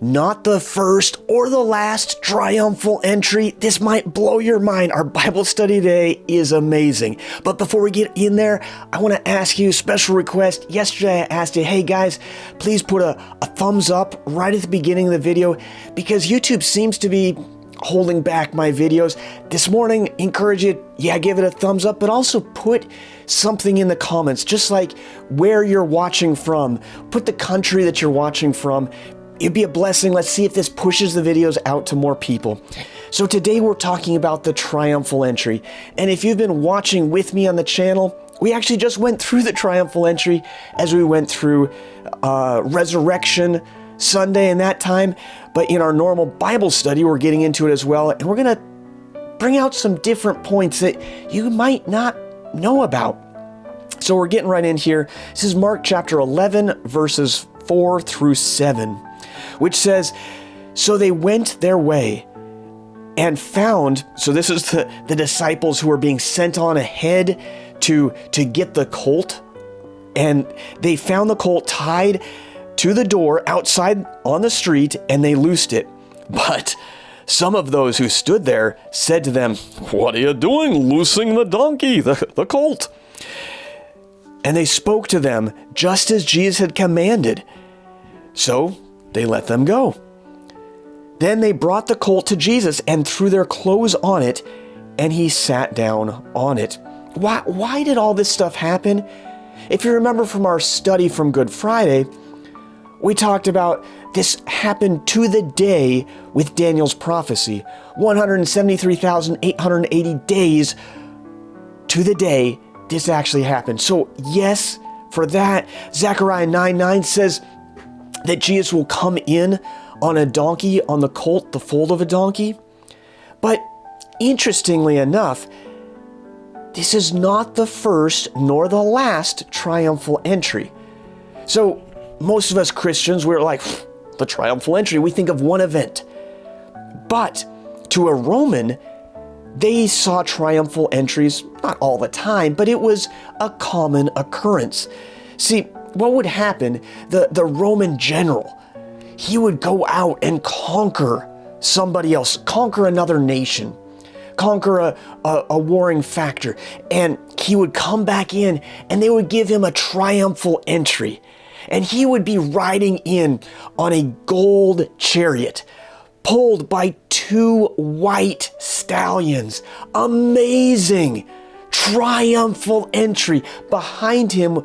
not the first or the last triumphal entry. This might blow your mind. Our Bible study today is amazing. But before we get in there, I want to ask you a special request. Yesterday I asked you, hey guys, please put a thumbs up right at the beginning of the video, because YouTube seems to be holding back my videos. This morning, encourage you, give it a thumbs up, but also put something in the comments, just like where you're watching from. Put the country that you're watching from. It'd be a blessing. Let's see if this pushes the videos out to more people. So today we're talking about the triumphal entry. And if you've been watching with me on the channel, we actually just went through the triumphal entry as we went through Resurrection Sunday and that time. But in our normal Bible study, we're getting into it as well. And we're going to bring out some different points that you might not know about. So we're getting right in here. This is Mark chapter 11, verses 4 through 7, which says, so they went their way and found, so this is the disciples who were being sent on ahead to get the colt. And they found the colt tied to the door outside on the street, and they loosed it. But some of those who stood there said to them, what are you doing, loosing the donkey, the colt? And they spoke to them just as Jesus had commanded. So they let them go. Then they brought the colt to Jesus and threw their clothes on it, and he sat down on it. Why did all this stuff happen? If you remember from our study from Good Friday, we talked about this happened to the day with Daniel's prophecy. 173,880 days to the day this actually happened. So yes, for that, Zechariah 9:9 says that Jesus will come in on a donkey, on the colt, the foal of a donkey. But interestingly enough, this is not the first nor the last triumphal entry. So most of us Christians, we're like, the triumphal entry, we think of one event. But to a Roman, they saw triumphal entries, not all the time, but it was a common occurrence. See, what would happen, the Roman general, he would go out and conquer somebody else, conquer another nation, conquer a warring factor, and he would come back in and they would give him a triumphal entry. And he would be riding in on a gold chariot, pulled by two white stallions. Amazing, triumphal entry. Behind him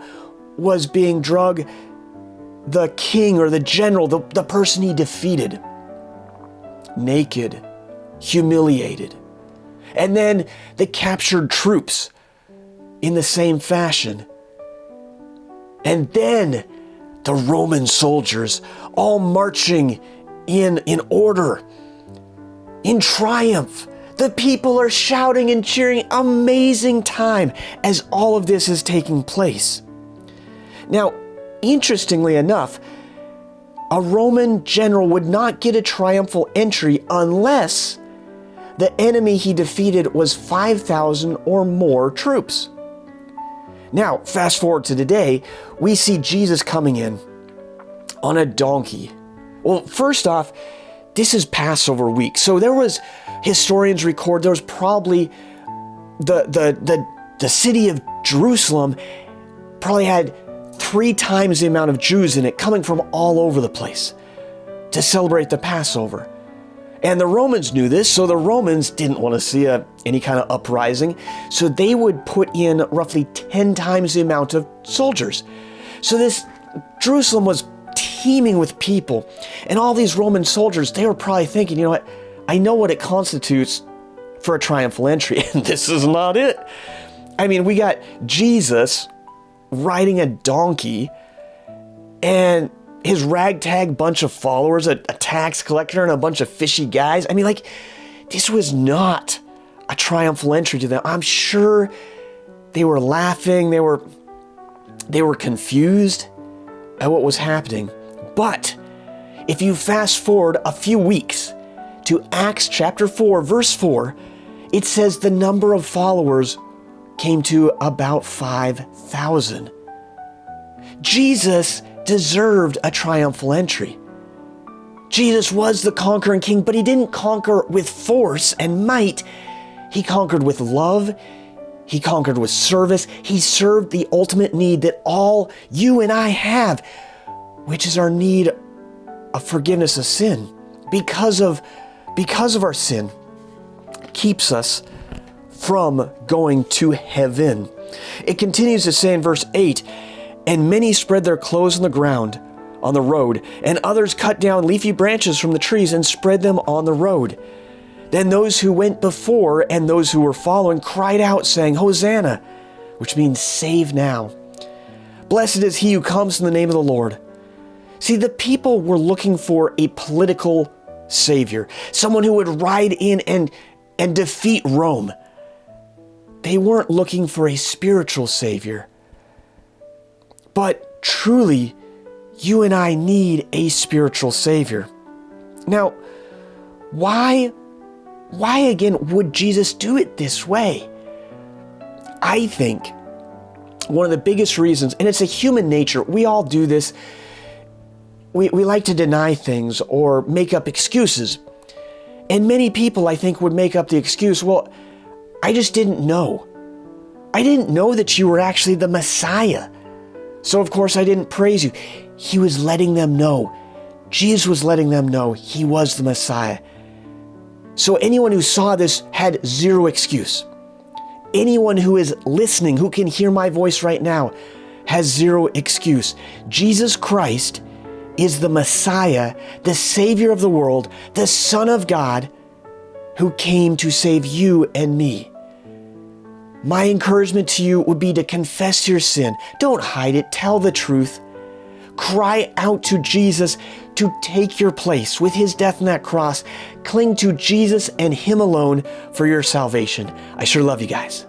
was being dragged the king or the general, the person he defeated. Naked, humiliated. And then the captured troops in the same fashion. And then the Roman soldiers all marching in order, in triumph. The people are shouting and cheering. Amazing time as all of this is taking place. Now, interestingly enough, a Roman general would not get a triumphal entry unless the enemy he defeated was 5,000 or more troops. Now, fast forward to today, we see Jesus coming in on a donkey. Well, first off, this is Passover week. So historians record, there was probably the city of Jerusalem probably had 3 times the amount of Jews in it coming from all over the place to celebrate the Passover. And the Romans knew this, so the Romans didn't want to see any kind of uprising, so they would put in roughly 10 times the amount of soldiers. So this Jerusalem was teeming with people, and all these Roman soldiers, they were probably thinking, you know what, I know what it constitutes for a triumphal entry, and this is not it. I mean, we got Jesus riding a donkey, and his ragtag bunch of followers, a tax collector and a bunch of fishy guys. I mean, like, this was not a triumphal entry to them. I'm sure they were laughing. They were confused at what was happening. But if you fast forward a few weeks to Acts chapter 4, verse 4, it says the number of followers came to about 5,000. Jesus deserved a triumphal entry. Jesus was the conquering king, but he didn't conquer with force and might. He conquered with love. He conquered with service. He served the ultimate need that all you and I have, which is our need of forgiveness of sin. Because of our sin, keeps us from going to heaven. It continues to say in verse 8, and many spread their clothes on the ground, on the road, and others cut down leafy branches from the trees and spread them on the road. Then those who went before and those who were following cried out, saying, Hosanna, which means save now. Blessed is he who comes in the name of the Lord. See, the people were looking for a political savior, someone who would ride in and defeat Rome. They weren't looking for a spiritual savior. But truly, you and I need a spiritual savior. Now, why again would Jesus do it this way? I think one of the biggest reasons, and it's a human nature, we all do this, we like to deny things or make up excuses. And many people, I think, would make up the excuse, well, I just didn't know. I didn't know that you were actually the Messiah. So of course I didn't praise you. He was letting them know. Jesus was letting them know he was the Messiah. So anyone who saw this had zero excuse. Anyone who is listening, who can hear my voice right now, has zero excuse. Jesus Christ is the Messiah, the Savior of the world, the Son of God, who came to save you and me. My encouragement to you would be to confess your sin. Don't hide it. Tell the truth. Cry out to Jesus to take your place with his death on that cross. Cling to Jesus and him alone for your salvation. I sure love you guys.